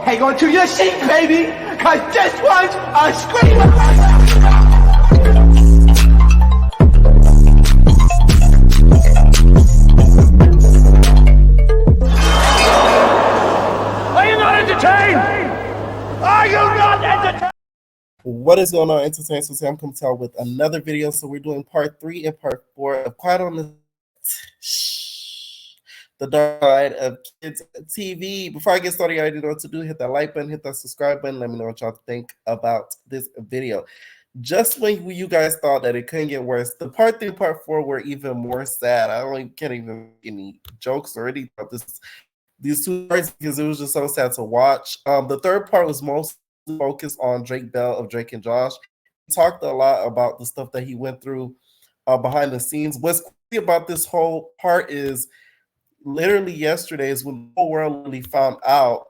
hang on to your seat, baby, cause this one's a screamer. Are you not entertained? Are you not entertained? What is going on, entertainers? I'm coming to y'all with another video. So we're doing part 3 and part 4 of Quiet on the Dark Side of Kids TV. Before I get started, you already know what to do. Hit that like button, hit that subscribe button. Let me know what y'all think about this video. Just when you guys thought that it couldn't get worse, the part 3 and part 4 were even more sad. Can't even make any jokes or anything about these two parts because it was just so sad to watch. The third part was mostly focused on Drake Bell of Drake and Josh. He talked a lot about the stuff that he went through behind the scenes. What's crazy about this whole part is literally yesterday is when the whole world really found out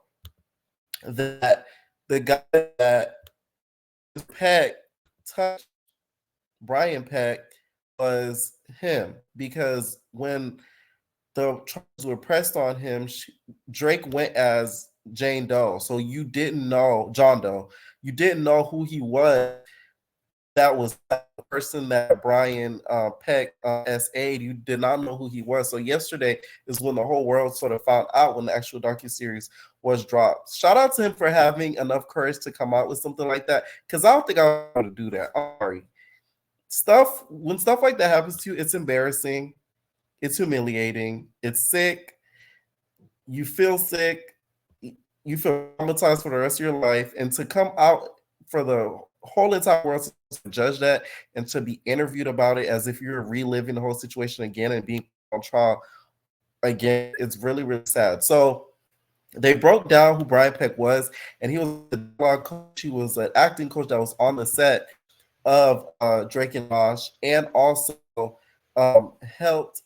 that the guy that Peck touched, Brian Peck, was him, because when the charges were pressed on him, Drake went as Jane Doe. So you didn't know John Doe. You didn't know who he was. That was the person that Brian Peck SA'd. You did not know who he was. So yesterday is when the whole world sort of found out when the actual docuseries was dropped. Shout out to him for having enough courage to come out with something like that, because I don't think I want to do that. I'm sorry. When stuff like that happens to you, it's embarrassing. It's humiliating. It's sick. You feel sick. You feel traumatized for the rest of your life. And to come out for the whole entire world to judge that and to be interviewed about it as if you're reliving the whole situation again and being on trial again, it's really, really sad. So they broke down who Brian Peck was, and he was a dialogue coach. He was an acting coach that was on the set of Drake and Josh, and also helped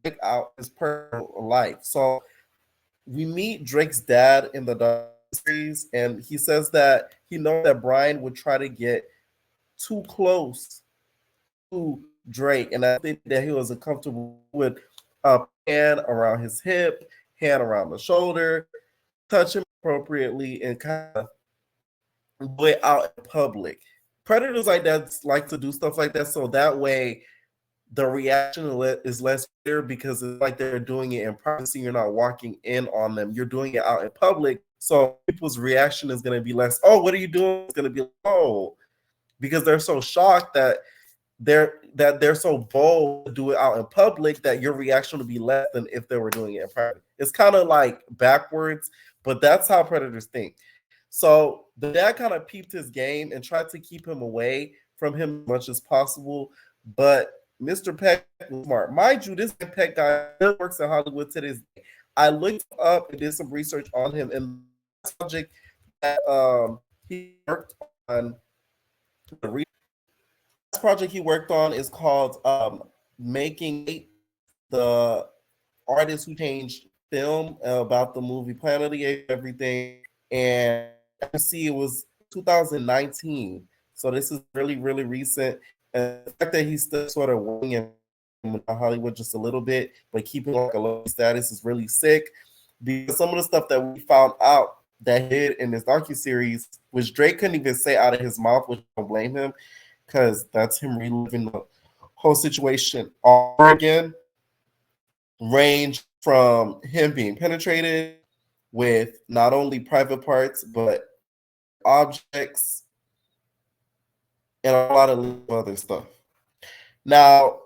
Drake out his personal life. So we meet Drake's dad in the series, and he says that he knows that Brian would try to get too close to Drake, and I think that he was uncomfortable with a hand around his hip, hand around the shoulder, touch him appropriately, and kind of do it out in public. Predators like that like to do stuff like that, so that way the reaction is less clear, because it's like they're doing it in privacy. You're not walking in on them. You're doing it out in public. So people's reaction is going to be less, oh, what are you doing? It's going to be, oh, because they're so shocked that they're so bold to do it out in public that your reaction will be less than if they were doing it in private. It's kind of like backwards, but that's how predators think. So the dad kind of peeped his game and tried to keep him away from him as much as possible. But Mr. Peck was smart. Mind you, this Peck guy still works in Hollywood to this day. I looked up and did some research on him, and the subject that he worked on, the project he worked on is called Making the Artist Who Changed Film, about the movie Planet of the Apes, everything. And you see, it was 2019. So this is really, really recent. And the fact that he's still sort of winging in Hollywood just a little bit, but keeping like a low status, is really sick. Because some of the stuff that we found out that he did in this docuseries, which Drake couldn't even say out of his mouth, which I don't blame him, because that's him reliving the whole situation all over again, range from him being penetrated with not only private parts, but objects, and a lot of other stuff. Now,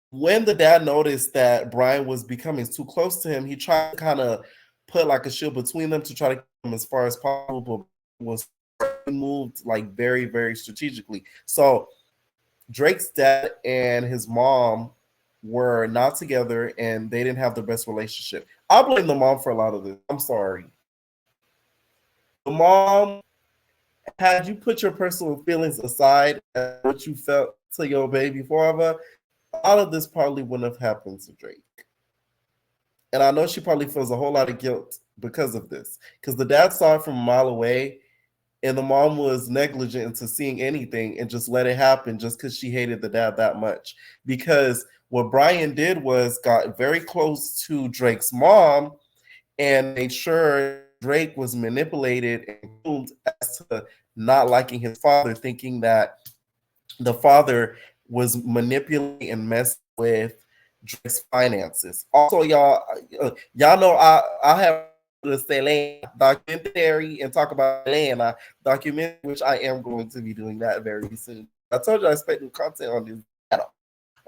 when the dad noticed that Brian was becoming too close to him, he tried to kind of put like a shield between them to try to keep him as far as possible, but was moved like very, very strategically. So Drake's dad and his mom were not together, and they didn't have the best relationship. I blame the mom for a lot of this. I'm sorry. The mom, had you put your personal feelings aside and what you felt to your baby father, a lot of this probably wouldn't have happened to Drake. And I know she probably feels a whole lot of guilt because of this, because the dad saw it from a mile away, and the mom was negligent into seeing anything and just let it happen just because she hated the dad that much. Because what Brian did was got very close to Drake's mom and made sure Drake was manipulated and groomed as to not liking his father, thinking that the father was manipulating and messing with Drake's finances. Also, y'all know I have the Selena documentary and talk about Selena documentary, which I am going to be doing that very soon. I told you I expect new content on this channel,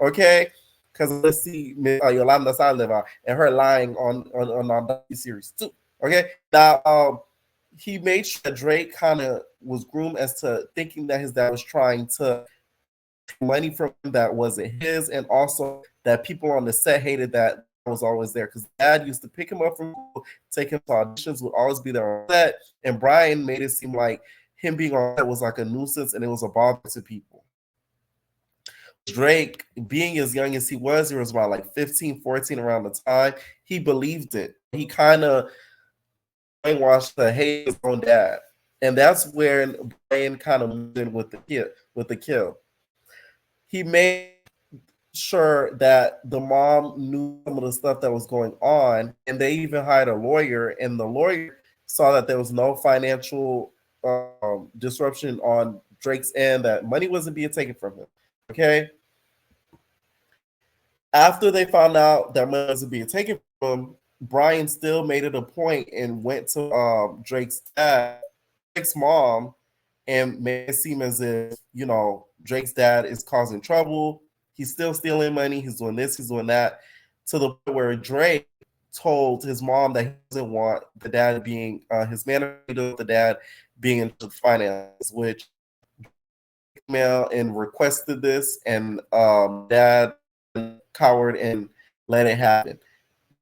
okay? Because let's see Yolanda Saldívar and her lying on our docu-series too. Okay, now he made sure that Drake kind of was groomed as to thinking that his dad was trying to money from him that wasn't his, and also that people on the set hated that was always there because dad used to pick him up from school, take him to auditions, would always be there on set, and Brian made it seem like him being on set was like a nuisance and it was a bother to people. Drake, being as young as he was about like 15, 14 around the time, he believed it. He kind of brainwashed to hate his own dad. And that's where Brian kind of moved in with the kill. He made sure that the mom knew some of the stuff that was going on, and they even hired a lawyer, and the lawyer saw that there was no financial disruption on Drake's end, that money wasn't being taken from him. Okay. After they found out that money wasn't being taken from him, Brian still made it a point and went to Drake's mom, and made it seem as if, Drake's dad is causing trouble. He's still stealing money. He's doing this, he's doing that, to the point where Drake told his mom that he doesn't want the dad being his manager, the dad being into finances, which email and requested this, and dad coward and let it happen.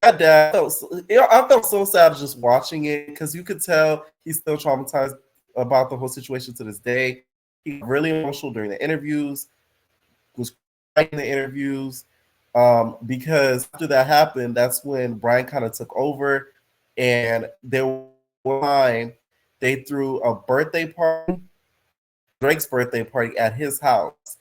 That dad, I felt so sad just watching it because you could tell he's still traumatized about the whole situation to this day. He was really emotional during the interviews, was crying in the interviews, because after that happened, that's when Brian kind of took over, and there was one time they threw a birthday party, Drake's birthday party at his house,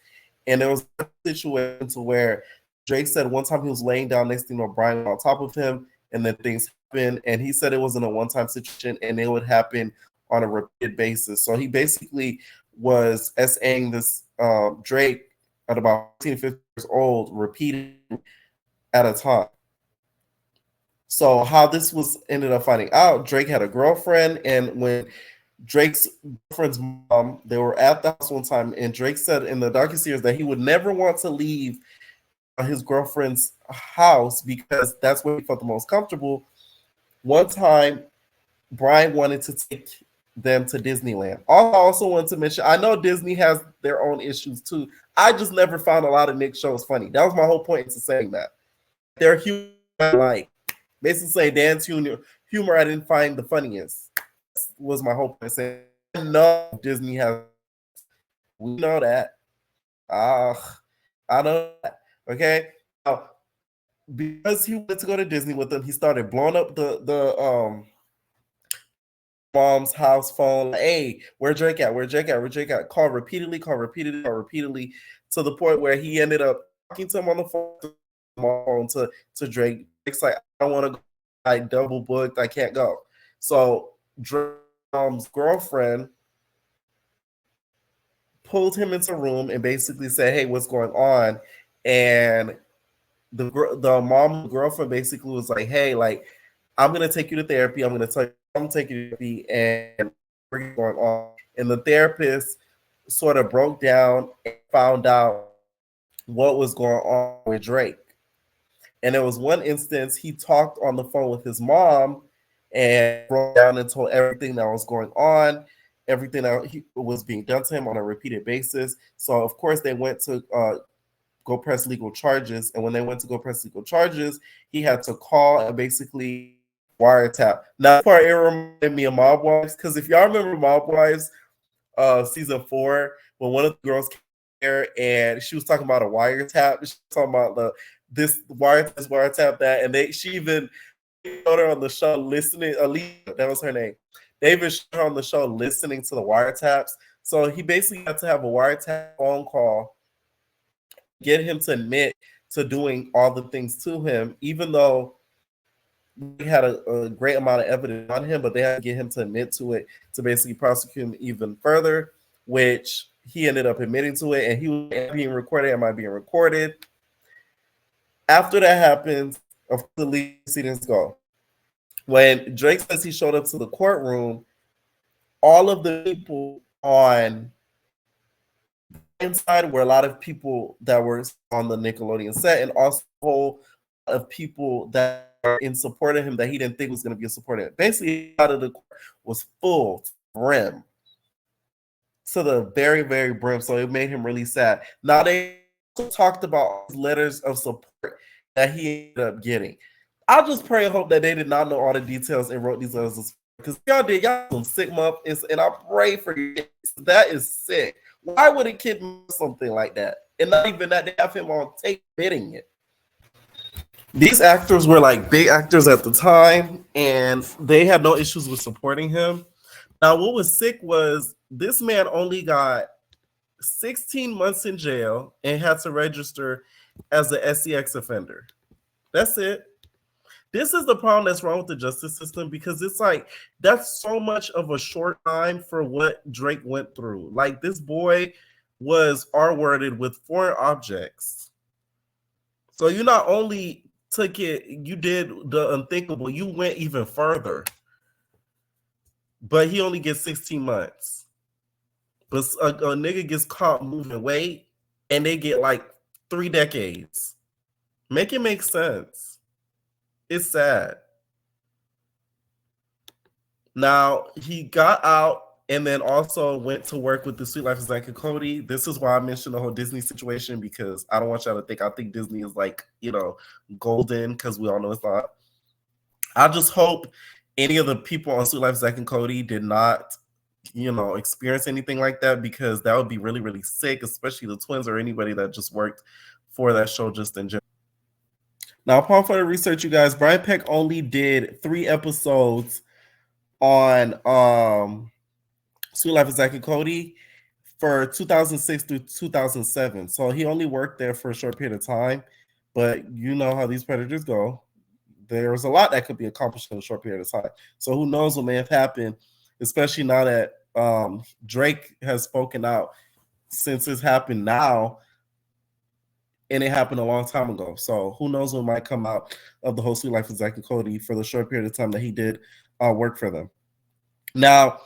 and there was a situation to where Drake said one time he was laying down next to Brian on top of him, and then things happened, and he said it wasn't a one-time situation, and it would happen on a repeated basis. So he basically was SAing this Drake at about 14, 15 years old, repeating at a time. So how this was ended up finding out, Drake had a girlfriend, and when Drake's girlfriend's mom, they were at the house one time, and Drake said in the docuseries that he would never want to leave his girlfriend's house because that's where he felt the most comfortable. One time, Brian wanted to take them to Disneyland. I also want to mention, I know Disney has their own issues too. I just never found a lot of Nick shows funny. That was my whole point into saying that. Their humor, like, basically say Dan's humor I didn't find the funniest. That was my whole point. Saying, I know Disney has, we know that. I know that. Okay, now, because he wanted to go to Disney with them, he started blowing up the mom's house phone. Like, hey, where Drake at? Where Drake at? Where Drake at? Call repeatedly, to the point where he ended up talking to him on the phone to Drake. Drake's like, I don't want to go. I double booked. I can't go. So Drake's girlfriend pulled him into a room and basically said, hey, what's going on? And the mom, the girlfriend, basically was like, hey, like, I'm gonna take you to therapy. I'm gonna tell you I'm taking you to therapy, and what's going on. And the therapist sort of broke down and found out what was going on with Drake. And there was one instance he talked on the phone with his mom and broke down and told everything that was going on, everything that was being done to him on a repeated basis. So of course they went to go press legal charges. And when they went to go press legal charges, he had to call and basically wiretap. Now, part it reminded me of Mob Wives, because if y'all remember Mob Wives, season 4, when one of the girls came there and she was talking about a wiretap, she was talking about this wiretap that, and she even showed her on the show listening. Alita, that was her name. They even showed her on the show listening to the wiretaps. So he basically had to have a wiretap phone call, get him to admit to doing all the things to him, even though they had a great amount of evidence on him, but they had to get him to admit to it to basically prosecute him even further, which he ended up admitting to it, and he was being recorded. Am I being recorded? After that happens, of course, the legal proceedings go. When Drake says he showed up to the courtroom, all of the people on inside were a lot of people that were on the Nickelodeon set, and also a whole lot of people that were in support of him that he didn't think was going to be a supporter. Basically, out of the court was full to the brim, to the very, very brim. So it made him really sad. Now they also talked about letters of support that he ended up getting. I'll just pray and hope that they did not know all the details and wrote these letters of support, because y'all some sick months, and I pray for you. That is sick. Why would a kid do something like that? And not even that, they have him on tape bidding it. These actors were like big actors at the time, and they had no issues with supporting him. Now, what was sick was this man only got 16 months in jail and had to register as a SCX offender. That's it. This is the problem that's wrong with the justice system, because it's like that's so much of a short time for what Drake went through. Like, this boy was R-worded with foreign objects. So you not only took it, you did the unthinkable, you went even further. But he only gets 16 months. But a nigga gets caught moving weight and they get like 3 decades. Make it make sense. It's sad. Now, he got out and then also went to work with the Sweet Life of Zack and Cody. This is why I mentioned the whole Disney situation, because I don't want y'all to think I think Disney is like, golden, because we all know it's not. I just hope any of the people on Sweet Life of Zack and Cody did not, experience anything like that, because that would be really, really sick, especially the twins or anybody that just worked for that show just in general. Now, upon further research, you guys, Brian Peck only did 3 episodes on Sweet Life of Zack and Cody for 2006 through 2007. So he only worked there for a short period of time, but you know how these predators go. There's a lot that could be accomplished in a short period of time. So who knows what may have happened, especially now that Drake has spoken out since it's happened now, and it happened a long time ago. So who knows what might come out of the whole Sweet Life of Zack and Cody for the short period of time that he did work for them. Now,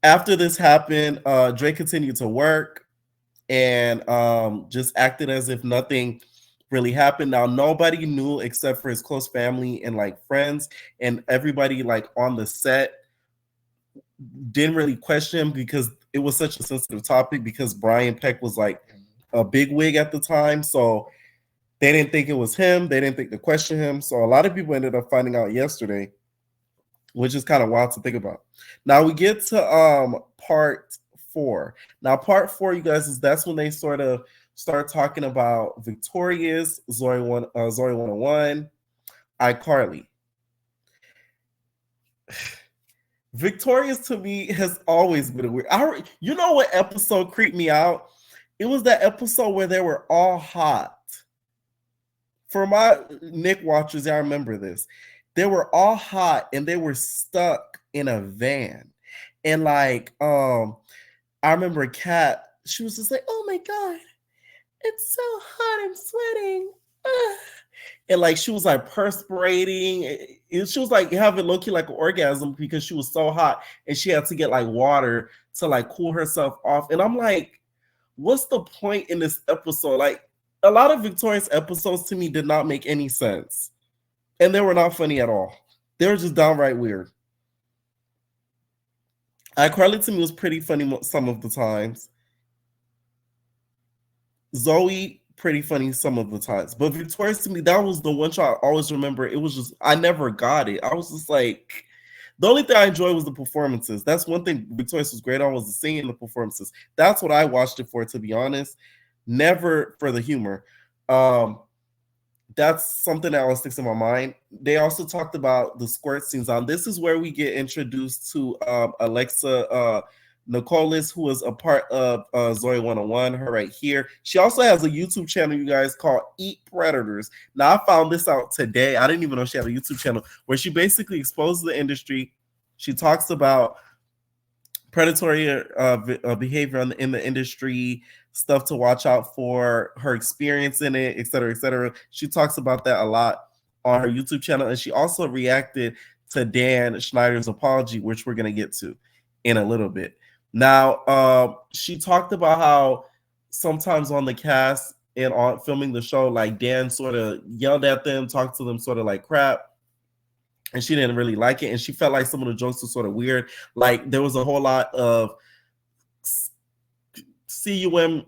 after this happened, Drake continued to work and just acted as if nothing really happened. Now, nobody knew except for his close family and like friends, and everybody like on the set didn't really question him because it was such a sensitive topic, because Brian Peck was like a big wig at the time. So they didn't think it was him. They didn't think to question him. So a lot of people ended up finding out yesterday, which is kind of wild to think about. Now we get to part 4. Now part 4, you guys, is that's when they sort of start talking about Victorious, Zoe 101, iCarly. Victorious to me has always been a weird. You know what episode creeped me out? It was that episode where they were all hot. For my Nick watchers, I remember this. They were all hot and they were stuck in a van. And like, I remember Kat, she was just like, "Oh my God, it's so hot, I'm sweating." And like, she was like perspirating. She was like having low-key like an orgasm because she was so hot, and she had to get like water to like cool herself off. And I'm like, what's the point in this episode? Like, a lot of Victoria's episodes to me did not make any sense. And they were not funny at all. They were just downright weird. iCarly to me was pretty funny some of the times. Zoe, pretty funny some of the times. But Victoria's to me, that was the one show I always remember. It was just, I never got it. I was just like, the only thing I enjoyed was the performances. That's one thing Victoria's was great on, was the singing and the performances. That's what I watched it for, to be honest. Never for the humor. That's something that always sticks in my mind. They also talked about the squirt scenes. This is where we get introduced to Alexa Nicolas, who is a part of Zoe 101, her right here. She also has a YouTube channel, you guys, called Eat Predators. Now, I found this out today. I didn't even know she had a YouTube channel where she basically exposes the industry. She talks about predatory behavior in the industry, stuff to watch out for, her experience in it, et cetera, et cetera. She talks about that a lot on her YouTube channel. And she also reacted to Dan Schneider's apology, which we're going to get to in a little bit. Now, she talked about how sometimes on the cast and on filming the show, like Dan sort of yelled at them, talked to them sort of like crap, and she didn't really like it. And she felt like some of the jokes were sort of weird. Like there was a whole lot of cum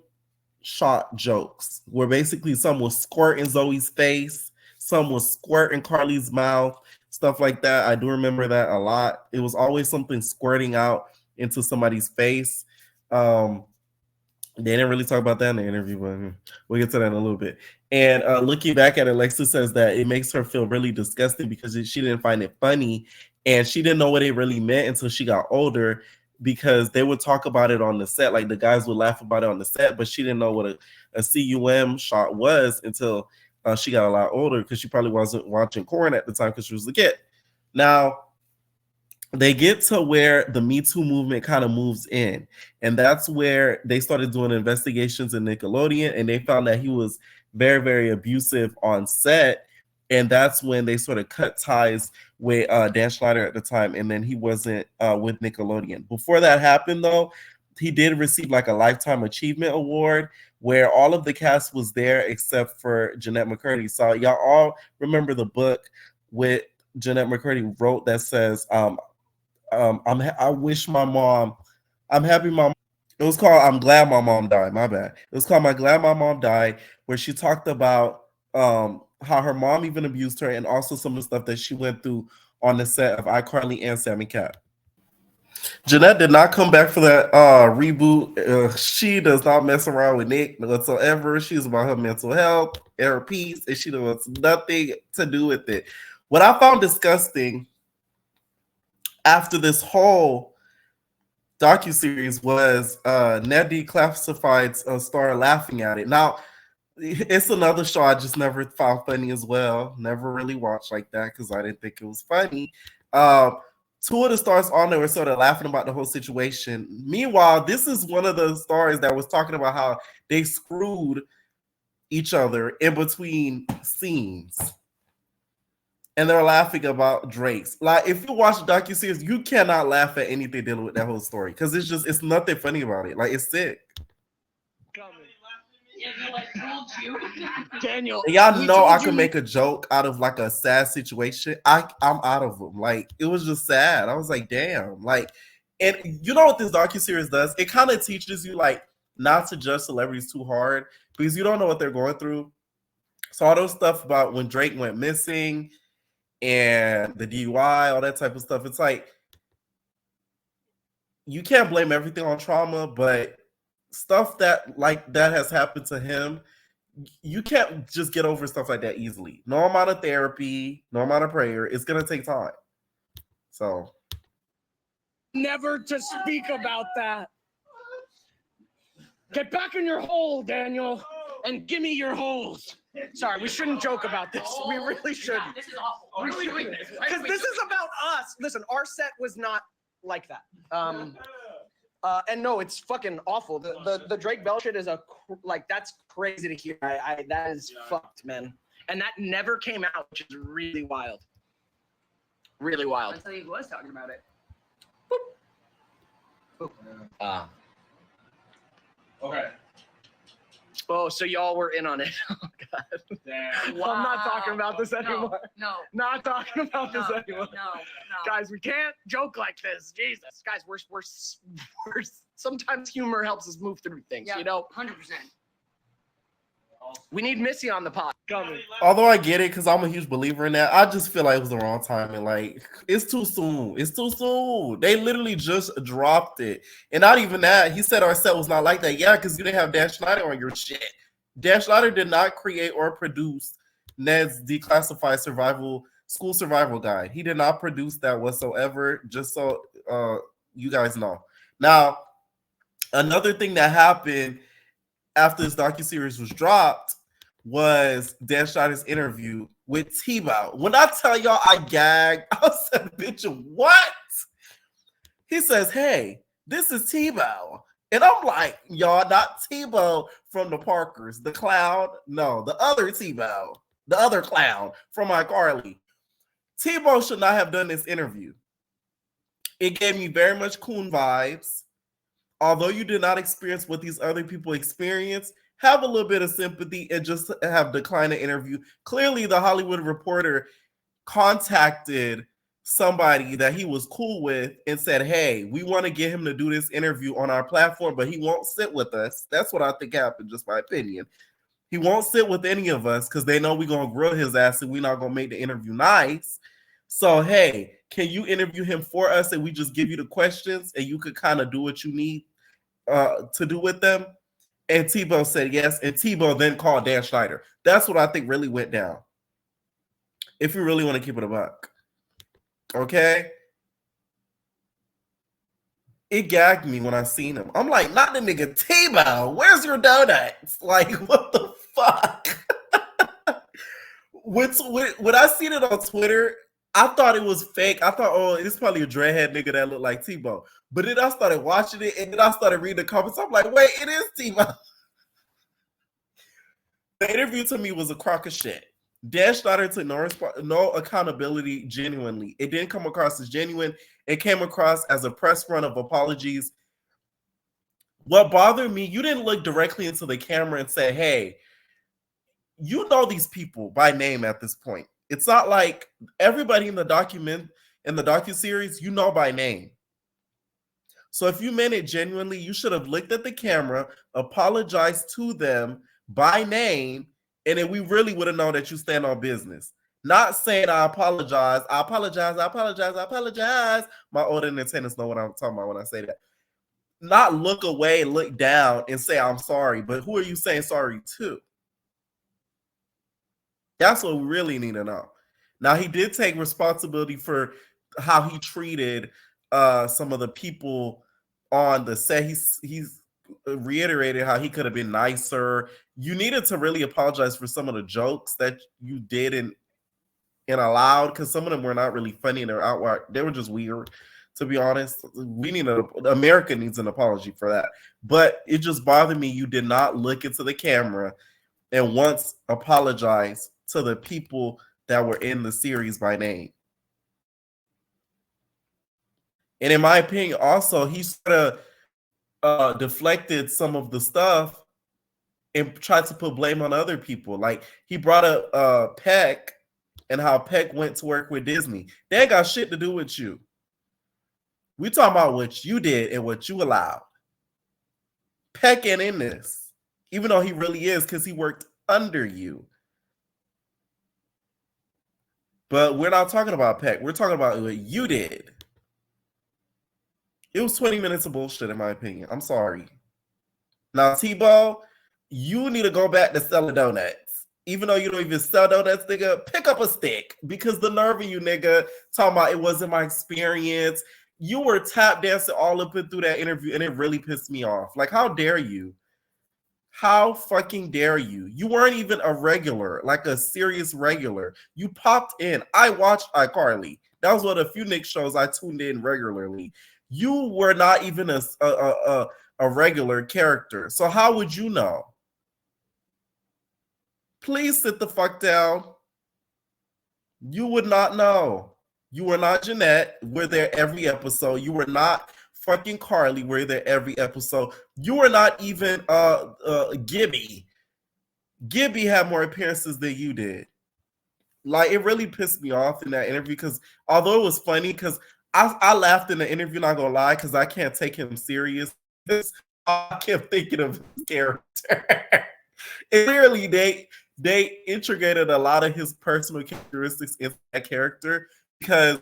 shot jokes where basically some was squirt in Zoe's face, some was squirt in Carly's mouth, stuff like that. I do remember that a lot. It was always something squirting out into somebody's face. They didn't really talk about that in the interview, but we'll get to that in a little bit. And looking back at it, Lexa says that it makes her feel really disgusting because she didn't find it funny, and she didn't know what it really meant until she got older, because they would talk about it on the set. Like the guys would laugh about it on the set, but she didn't know what a cum shot was until she got a lot older, because she probably wasn't watching Corn at the time because she was a kid. Now, they get to where the Me Too movement kind of moves in, and that's where they started doing investigations in Nickelodeon, and they found that he was very, very abusive on set, and that's when they sort of cut ties with Dan Schneider at the time, and then he wasn't with Nickelodeon. Before that happened, though, he did receive like a Lifetime Achievement Award, where all of the cast was there except for Jeanette McCurdy. So y'all all remember the book with Jeanette McCurdy wrote that says, I wish my mom, I'm happy my, it was called I'm Glad My Mom Died, my bad. It was called My Glad My Mom Died, where she talked about how her mom even abused her, and also some of the stuff that she went through on the set of iCarly and Sammy Cat. Jeanette did not come back for that reboot. She does not mess around with Nick whatsoever. She's about her mental health and her peace, and she wants nothing to do with it. What I found disgusting after this whole docuseries was Ned Declassified started laughing at it. Now, it's another show I just never found funny as well. Never really watched like that because I didn't think it was funny. Two of the stars on there were sort of laughing about the whole situation. Meanwhile, this is one of the stars that was talking about how they screwed each other in between scenes. And they're laughing about Drake's. Like, if you watch the docuseries, you cannot laugh at anything dealing with that whole story because it's nothing funny about it. Like, it's sick. Daniel, and y'all know I can make a joke out of like a sad situation. I'm out of them. Like, it was just sad. I was like, damn. Like, and you know what this docuseries does? It kind of teaches you like not to judge celebrities too hard because you don't know what they're going through. So all those stuff about when Drake went missing and the DUI, all that type of stuff. It's like you can't blame everything on trauma, but stuff that like that has happened to him, you can't just get over stuff like that easily. No amount of therapy, no amount of prayer. It's gonna take time. So never to speak about that. Get back in your hole, Daniel, and give me your holes. Sorry, we shouldn't joke about this. We really shouldn't. This is awful. Because this is about us. Listen, our set was not like that. And no, it's fucking awful. The Drake Bell shit is that's crazy to hear. That is fucked, man. And that never came out, which is really wild. Really wild. Until he was talking about it. Boop. Okay. Oh, so y'all were in on it. Oh, God. Damn. Wow. I'm not talking about this anymore. No. Not talking about this anymore. No. Guys, we can't joke like this. Jesus. Guys, we're sometimes humor helps us move through things, Yeah, you know? 100%. We need Missy on the pod. Coming. although I get it because I'm a huge believer in that, I just feel like it was the wrong time, and like it's too soon. It's too soon. They literally just dropped it, and not even that. He said our set was not like that. Yeah, because you didn't have Dan Schneider on your shit. Dan Schneider did not create or produce Ned's Declassified School Survival Guide. He did not produce that whatsoever. Just so you guys know. Now, another thing that happened after this docuseries was dropped was Dan Schneider's interview with Tebow. When I tell y'all I gagged, I said, bitch, what? He says, hey, this is Tebow. And I'm like, y'all, not Tebow from the Parkers, the clown. No, the other Tebow, the other clown from iCarly. Tebow should not have done this interview. It gave me very much Coon vibes. Although you did not experience what these other people experienced, have a little bit of sympathy and just have declined the interview. Clearly, the Hollywood Reporter contacted somebody that he was cool with and said, hey, we want to get him to do this interview on our platform, but he won't sit with us. That's what I think happened, just my opinion. He won't sit with any of us because they know we're going to grill his ass and we're not going to make the interview nice. So, hey, can you interview him for us and we just give you the questions and you could kind of do what you need to do with them? And Tebow said yes. And Tebow then called Dan Schneider. That's what I think really went down. If you really want to keep it a buck. Okay? It gagged me when I seen him. I'm like, not the nigga Tebow. Where's your donuts? Like, what the fuck? When I seen it on Twitter, I thought it was fake. I thought, oh, it's probably a dreadhead nigga that looked like Tebow. But then I started watching it, and then I started reading the comments. I'm like, wait, it is Tebow. The interview to me was a crock of shit. Dan Schneider took no accountability genuinely. It didn't come across as genuine. It came across as a press run of apologies. What bothered me, you didn't look directly into the camera and say, hey, you know these people by name at this point. It's not like everybody in the docuseries, you know by name. So if you meant it genuinely, you should have looked at the camera, apologized to them by name, and then we really would have known that you stand on business. Not saying I apologize. My older Nintendos know what I'm talking about when I say that. Not look away, look down, and say I'm sorry. But who are you saying sorry to? That's what we really need to know. Now, he did take responsibility for how he treated some of the people on the set. He's reiterated how he could have been nicer. You needed to really apologize for some of the jokes that you did and allowed, because some of them were not really funny and they're outright. They were just weird, to be honest. America needs an apology for that. But it just bothered me. You did not look into the camera and once apologize to the people that were in the series by name. And in my opinion, also, he sort of deflected some of the stuff and tried to put blame on other people. Like, he brought up Peck and how Peck went to work with Disney. They ain't got shit to do with you. We talking about what you did and what you allowed. Peck ain't in this, even though he really is, because he worked under you. But we're not talking about Peck. We're talking about what you did. It was 20 minutes of bullshit, in my opinion. I'm sorry. Now, Tebow, you need to go back to selling donuts. Even though you don't even sell donuts, nigga, pick up a stick. Because the nerve of you, nigga, talking about it wasn't my experience. You were tap dancing all up and through that interview, and it really pissed me off. Like, how dare you? How fucking dare you? You weren't even a regular, like a serious regular. You popped in. I watched iCarly. That was one of the few Nick shows I tuned in regularly. You were not even a regular character. So how would you know? Please sit the fuck down. You would not know. You were not Jeanette. We're there every episode. You were not fucking Carly. We're there every episode. You were not even Gibby. Gibby had more appearances than you did. Like, it really pissed me off in that interview, because although it was funny, because I laughed in the interview, not gonna lie, because I can't take him serious. I kept thinking of his character. And clearly, they integrated a lot of his personal characteristics in that character, because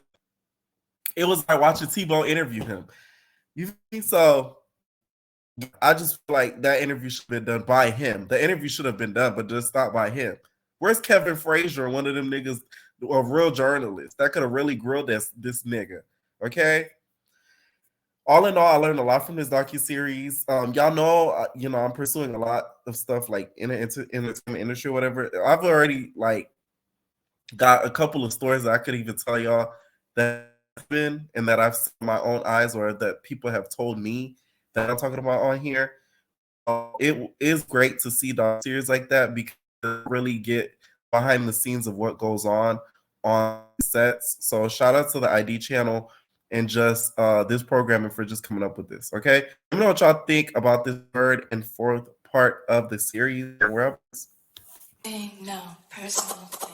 it was like watching Tebow interview him. You think so? I just feel like that interview should have been done by him. The interview should have been done, but just not by him. Where's Kevin Frazier, one of them niggas, a real journalist that could have really grilled this nigga? Okay. all in all, I learned a lot from this docuseries. Y'all know, I'm pursuing a lot of stuff like in the entertainment industry, or whatever. I've already like got a couple of stories that I could even tell y'all that have been and that I've seen with my own eyes, or that people have told me that I'm talking about on here. It is great to see docuseries like that because you really get behind the scenes of what goes on sets. So shout out to the ID channel and just this programming for just coming up with this. Okay, let me know what y'all think about this third and fourth part of the series. Wherever. No personal thing.